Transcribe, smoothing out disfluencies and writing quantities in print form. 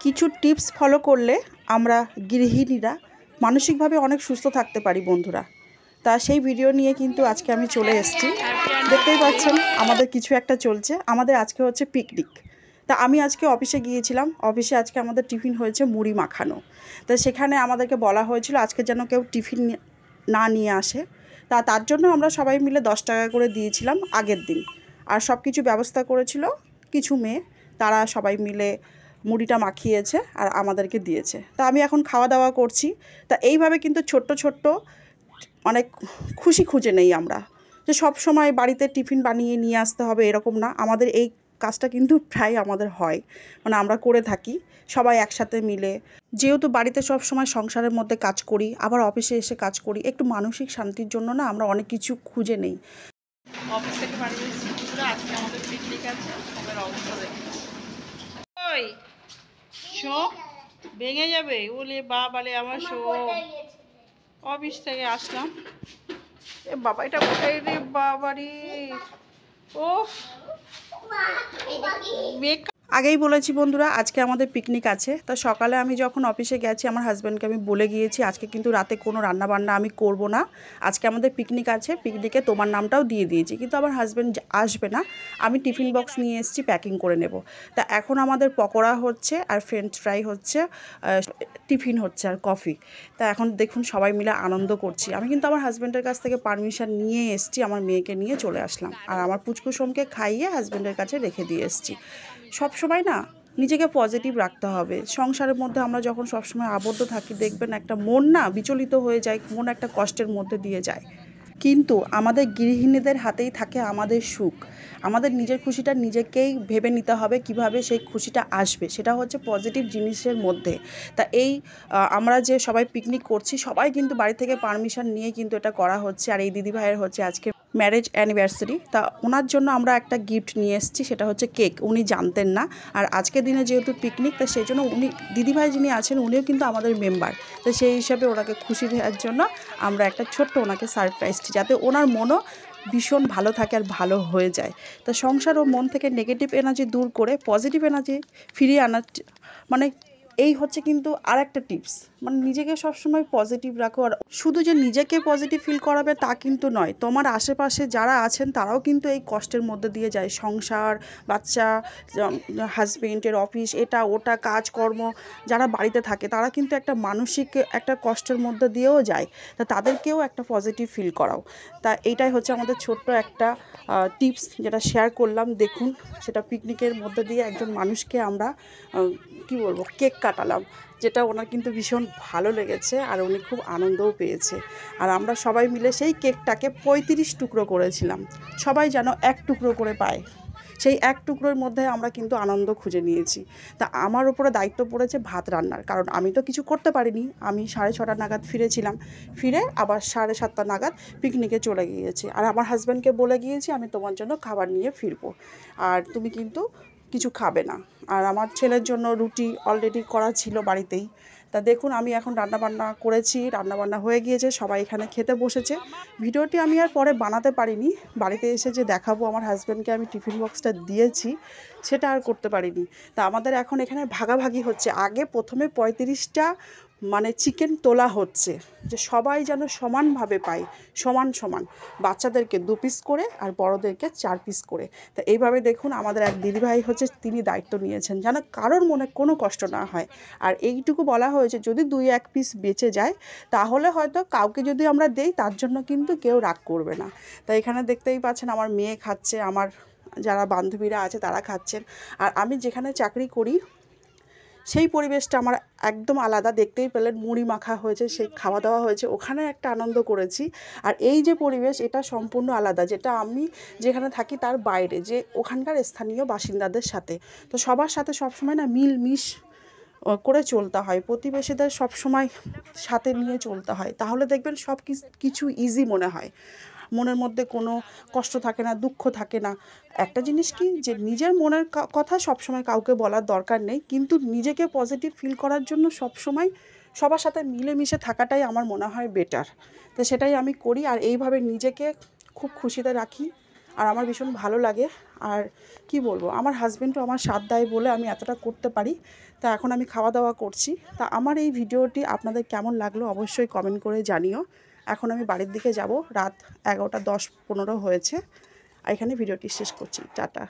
কিছু tips follow করলে আমরা গৃহিণীরা মানসিকভাবে অনেক সুস্থ থাকতে পারি বন্ধুরা। তা সেই ভিডিও নিয়ে কিন্তু আজকে আমি চলে এসেছি। দেখতেই পাচ্ছেন আমাদের কিছু একটা চলছে। আমাদের আজকে হচ্ছে পিকনিক। তা আমি আজকে অফিসে গিয়েছিলাম। অফিসে আজকে আমাদের টিফিন হয়েছে মুড়ি মাখানো। তা সেখানে আমাদেরকে বলা হয়েছিল আজকে যেন কেউ টিফিন না নিয়ে আসে। তার জন্য আমরা সবাই মিলে 10 টাকা করে দিয়েছিলাম আগের দিন। আর সব কিছু ব্যবস্থা করেছিল কিছু মেয়ে, তারা সবাই মিলে মুড়িটা মাখিয়েছে আর আমাদেরকে দিয়েছে। তা আমি এখন খাওয়া দাওয়া করছি। তা এইভাবে কিন্তু ছোট্ট ছোট্ট অনেক খুশি খুঁজে নেই আমরা, যে সব সময় বাড়িতে টিফিন বানিয়ে নিয়ে আসতে হবে এরকম না। আমাদের এই কাজটা কিন্তু প্রায় আমাদের হয়, মানে আমরা করে থাকি সবাই একসাথে মিলে। যেহেতু বাড়িতে সব সময় সংসারের মধ্যে কাজ করি, আবার অফিসে এসে কাজ করি, একটু মানসিক শান্তির জন্য না আমরা অনেক কিছু খুঁজে নেই। অফিস থেকে বাড়ি এসেছি, আজকে আমাদের পিকনিক আছে। আমাদের অবস্থা দেখি, ওই শো ভেঙে যাবে। ওলে বাবালে আমার শো। অফিস থেকে আসলাম, এ বাবা এটা কোথায় রে বাবারি। ও আগেই বলেছি বন্ধুরা আজকে আমাদের পিকনিক আছে। তা সকালে আমি যখন অফিসে গেছি আমার হাজব্যান্ডকে আমি বলে গিয়েছি আজকে কিন্তু রাতে কোনো রান্নাবান্না আমি করব না, আজকে আমাদের পিকনিক আছে, পিকনিকে তোমার নামটাও দিয়ে দিয়েছি। কিন্তু আমার হাজব্যান্ড আসবে না, আমি টিফিন বক্স নিয়ে এসেছি, প্যাকিং করে নেব। তা এখন আমাদের পকোড়া হচ্ছে আর ফ্রেঞ্চ ফ্রাই হচ্ছে, টিফিন হচ্ছে আর কফি। তা এখন দেখুন সবাই মিলে আনন্দ করছি। আমি কিন্তু আমার হাজব্যান্ডের কাছ থেকে পারমিশন নিয়ে এসেছি, আমার মেয়েকে নিয়ে চলে আসলাম আর আমার পুচকুসোমকে খাইয়ে হাজব্যান্ডের কাছে রেখে দিয়ে এসেছি। সব সময় না নিজেকে পজিটিভ রাখতে হবে। সংসারের মধ্যে আমরা যখন সবসময় আবদ্ধ থাকি দেখবেন একটা মন না বিচলিত হয়ে যায়, মন একটা কষ্টের মধ্যে দিয়ে যায়। কিন্তু আমাদের গৃহিণীদের হাতেই থাকে আমাদের সুখ। আমাদের নিজের খুশিটা নিজেকেই ভেবে নিতে হবে কিভাবে সেই খুশিটা আসবে, সেটা হচ্ছে পজিটিভ জিনিসের মধ্যে। তা এই আমরা যে সবাই পিকনিক করছি সবাই কিন্তু বাড়ি থেকে পারমিশন নিয়ে কিন্তু এটা করা হচ্ছে। আর এই দিদিভাইয়ের হচ্ছে আজকে ম্যারেজ অ্যানিভার্সারি। তা ওনার জন্য আমরা একটা গিফট নিয়ে এসেছি, সেটা হচ্ছে কেক। উনি জানতেন না, আর আজকের দিনে যেহেতু পিকনিক তা সেই জন্য উনি দিদিভাই যিনি আছেন উনিও কিন্তু আমাদের মেম্বার। তো সেই হিসাবে ওনাকে খুশি দেওয়ার জন্য আমরা একটা ছোট্ট ওনাকে সারপ্রাইজ দিই, যাতে ওনার মনও ভীষণ ভালো থাকে আর ভালো হয়ে যায়। তা সংসার ও মন থেকে নেগেটিভ এনার্জি দূর করে পজিটিভ এনার্জি ফিরিয়ে আনার মানে এই হচ্ছে কিন্তু আর একটা টিপস, মানে নিজেকে সবসময় পজিটিভ রাখো। আর শুধু যে নিজেকে পজিটিভ ফিল করাবে তা কিন্তু নয়, তোমার আশেপাশে যারা আছেন তারাও কিন্তু এই কষ্টের মধ্যে দিয়ে যায়। সংসার, বাচ্চা, হাজবেন্ডের অফিস, এটা ওটা কাজকর্ম, যারা বাড়িতে থাকে তারা কিন্তু একটা মানসিক একটা কষ্টের মধ্যে দিয়েও যায়। তা তাদেরকেও একটা পজিটিভ ফিল করাও। তা এইটাই হচ্ছে আমাদের ছোট্ট একটা টিপস যেটা শেয়ার করলাম। দেখুন সেটা পিকনিকের মধ্যে দিয়ে একজন মানুষকে আমরা কি বলবো কেক কাটালাম, যেটা ওনার কিন্তু ভীষণ ভালো লেগেছে আর উনি খুব আনন্দও পেয়েছে। আর আমরা সবাই মিলে সেই কেকটাকে 35 টুকরো করেছিলাম, সবাই যেন এক টুকরো করে পায়। সেই এক টুকরোর মধ্যে আমরা কিন্তু আনন্দ খুঁজে নিয়েছি। তা আমার উপরে দায়িত্ব পড়েছে ভাত রান্নার, কারণ আমি তো কিছু করতে পারিনি। আমি 6:30 নাগাদ ফিরেছিলাম, ফিরে আবার 7:30 নাগাদ পিকনিকে চলে গিয়েছি। আর আমার হাজব্যান্ডকে বলে গিয়েছি আমি তোমার জন্য খাবার নিয়ে ফিরবো, আর তুমি কিন্তু কিছু খাবে না। আর আমার ছেলের জন্য রুটি অলরেডি করা ছিল বাড়িতেই। তা দেখুন আমি এখন রান্নাবান্না করেছি, রান্নাবান্না হয়ে গিয়েছে, সবাই এখানে খেতে বসেছে। ভিডিওটি আমি আর পরে বানাতে পারিনি, বাড়িতে এসে যে দেখাবো আমার হাজব্যান্ডকে আমি টিফিন বক্সটা দিয়েছি সেটা আর করতে পারিনি। তা আমাদের এখন এখানে ভাগাভাগি হচ্ছে। আগে প্রথমে 35টা মানে চিকেন তোলা হচ্ছে, যে সবাই যেন সমানভাবে পায়, সমান সমান, বাচ্চাদেরকে 2 পিস করে আর বড়োদেরকে 4 পিস করে। তা এইভাবে দেখুন আমাদের এক দিদিভাই হচ্ছে তিনি দায়িত্ব নিয়েছেন যেন কারোর মনে কোনো কষ্ট না হয়। আর এইটুকু বলা হয়েছে যদি 2-1 পিস বেঁচে যায় তাহলে হয়তো কাউকে যদি আমরা দেই তার জন্য কিন্তু কেউ রাগ করবে না। তা এখানে দেখতেই পাচ্ছেন আমার মেয়ে খাচ্ছে, আমার যারা বান্ধবীরা আছে তারা খাচ্ছেন। আর আমি যেখানে চাকরি করি সেই পরিবেশটা আমার একদম আলাদা। দেখতেই পেলেন মুড়ি মাখা হয়েছে, সেই খাওয়া দাওয়া হয়েছে, ওখানে একটা আনন্দ করেছি। আর এই যে পরিবেশ এটা সম্পূর্ণ আলাদা, যেটা আমি যেখানে থাকি তার বাইরে, যে ওখানকার স্থানীয় বাসিন্দাদের সাথে। তো সবার সাথে সবসময় না মিলমিশ করে চলতে হয়, প্রতিবেশীদের সবসময় সাথে নিয়ে চলতে হয়, তাহলে দেখবেন সব কিছু ইজি মনে হয়, মনের মধ্যে কোনো কষ্ট থাকে না, দুঃখ থাকে না। একটা জিনিস কি, যে নিজের মনের কথা সবসময় কাউকে বলার দরকার নেই, কিন্তু নিজেকে পজিটিভ ফিল করার জন্য সবসময় সবার সাথে মিলেমিশে থাকাটাই আমার মনে হয় বেটার। তো সেটাই আমি করি আর এইভাবে নিজেকে খুব খুশিতে রাখি। আর আমার ভীষণ ভালো লাগে। আর কি বলবো, আমার হাজব্যান্ডও আমার সাথ দেয় বলে আমি এতটা করতে পারি। তা এখন আমি খাওয়া দাওয়া করছি। তা আমার এই ভিডিওটি আপনাদের কেমন লাগলো অবশ্যই কমেন্ট করে জানিও। এখন আমি বাড়ির দিকে যাব, রাত 11:10-15 হয়েছে। এখানে ভিডিওটি শেষ করছি। টাটা।